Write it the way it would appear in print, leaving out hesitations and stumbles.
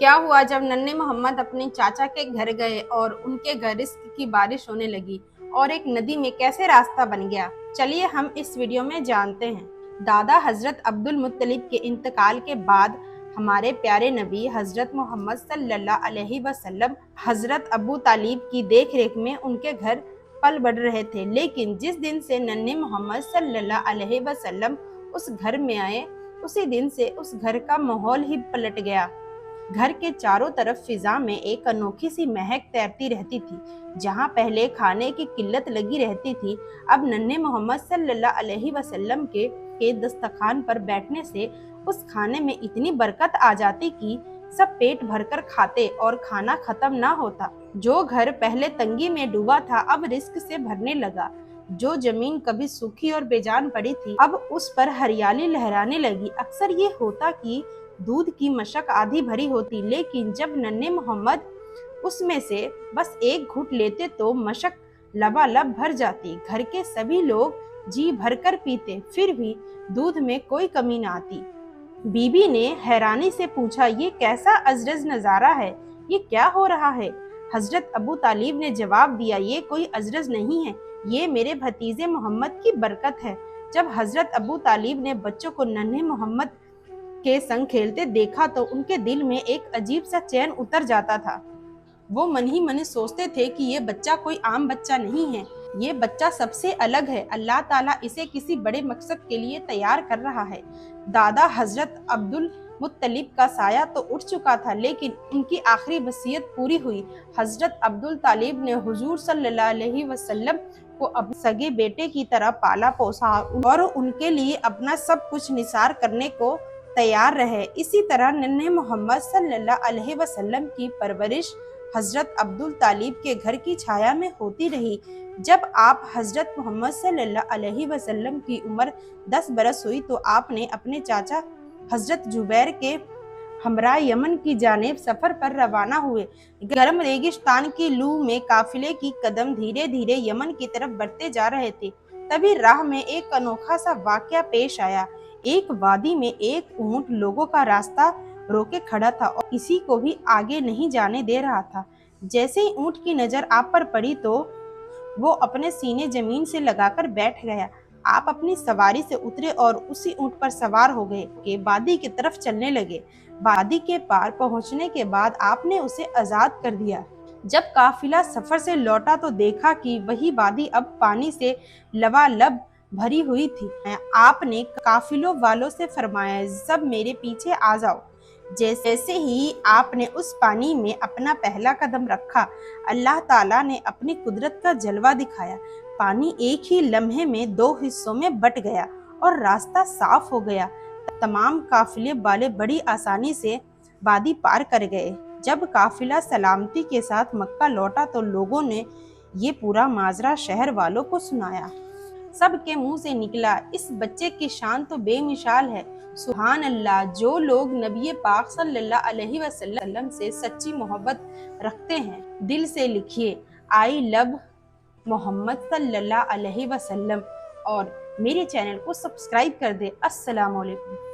क्या हुआ जब नन्हे मोहम्मद अपने चाचा के घर गए और उनके घर रिस्क की बारिश होने लगी और एक नदी में कैसे रास्ता बन गया। चलिए हम इस वीडियो में जानते हैं। दादा हजरत अब्दुल मुत्तलिब के इंतकाल के बाद हमारे प्यारे नबी हजरत मोहम्मद सल्लल्लाहु अलैहि वसल्लम हजरत अबू तालिब की देखरेख में उनके घर पल बढ़ रहे थे। लेकिन जिस दिन से नन्हे मोहम्मद सल्लल्लाहु अलैहि वसल्लम उस घर में आए, उसी दिन से उस घर का माहौल ही पलट गया। घर के चारों तरफ फिजा में एक अनोखी सी महक तैरती रहती थी। जहां पहले खाने की किल्लत लगी रहती थी, अब नन्हे मोहम्मद सल्लल्लाहु अलैहि वसल्लम के दस्तरखान पर बैठने से उस खाने में इतनी बरकत आ जाती कि सब पेट भरकर खाते और खाना खत्म ना होता। जो घर पहले तंगी में डूबा था अब रिस्क से भरने लगा। जो जमीन कभी सूखी और बेजान पड़ी थी अब उस पर हरियाली लहराने लगी। अक्सर ये होता कि दूध की मशक आधी भरी होती, लेकिन जब नन्हे मोहम्मद उसमें से बस एक घूंट लेते तो मशक लबालब भर जाती। घर के सभी लोग जी भरकर पीते, फिर भी दूध में कोई कमी न आती। बीबी ने हैरानी से पूछा, ये कैसा अजरज नजारा है, ये क्या हो रहा है? हजरत अबू तालिब ने जवाब दिया, ये कोई अजरज नहीं है, ये मेरे भतीजे मोहम्मद की बरकत है। जब हजरत अबू तालिब ने बच्चों को नन्हे मोहम्मद के संग खेलते देखा तो उनके दिल में एक अजीब सा चैन उतर जाता था। वो मन ही मन सोचते थे कि ये बच्चा कोई आम बच्चा नहीं है, ये बच्चा सबसे अलग है। अल्लाह ताला इसे किसी बड़े मकसद के लिए तैयार कर रहा है। दादा हजरत अब्दुल मुत्तलिब का साया तो उठ चुका था, लेकिन उनकी आखिरी वसीयत पूरी हुई। हजरत अब्दुल तालिब ने हुजूर सल्लल्लाहु अलैहि वसल्लम को अपने सगे बेटे की तरह पाला पोसा और उनके लिए अपना सब कुछ निसार करने को तैयार रहे। इसी तरह नन्हे मोहम्मद सल्लल्लाहु अलैहि वसल्लम की परवरिश हजरत अब्दुल तालिब के घर की छाया में होती रही। जब आप हजरत मोहम्मद सल्लल्लाहु अलैहि वसल्लम की उम्र 10 बरस हुई तो आपने अपने चाचा हजरत जुबैर के हमरा यमन की जानिब सफर पर रवाना हुए। गर्म रेगिस्तान की लू में काफिले की कदम धीरे धीरे यमन की तरफ बढ़ते जा रहे थे। तभी राह में एक अनोखा सा वाकया पेश आया। एक वादी में एक ऊंट लोगों का रास्ता रोके खड़ा था और किसी को भी आगे नहीं जाने दे रहा था। जैसे ही ऊंट की नजर आप पर पड़ी तो वो अपने सीने जमीन से लगाकर बैठ गया। आप अपनी सवारी से उतरे और उसी ऊंट पर सवार हो गए के वादी की तरफ चलने लगे। वादी के पार पहुंचने के बाद आपने उसे आजाद कर दिया। जब काफिला सफर से लौटा तो देखा कि वही वादी अब पानी से लबालब भरी हुई थी। आपने काफिलों वालों से फरमाया, सब मेरे पीछे आ जाओ। जैसे ही आपने उस पानी में अपना पहला कदम रखा, अल्लाह ताला ने अपनी कुदरत का जलवा दिखाया। पानी एक ही लम्हे में 2 हिस्सों में बट गया और रास्ता साफ हो गया। तमाम काफिले वाले बड़ी आसानी से वादी पार कर गए। जब काफिला सलामती के साथ मक्का लौटा तो लोगों ने ये पूरा माजरा शहर वालों को सुनाया। सबके मुंह से निकला, इस बच्चे की शान तो बेमिसाल है। सुभान अल्लाह। जो लोग नबी पाक सल्लल्लाहु अलैहि वसल्लम से सच्ची मोहब्बत रखते हैं, दिल से लिखिए, आई लव मोहम्मद सल्लल्लाहु अलैहि वसल्लम और मेरे चैनल को सब्सक्राइब कर दे। अस्सलाम वालेकुम।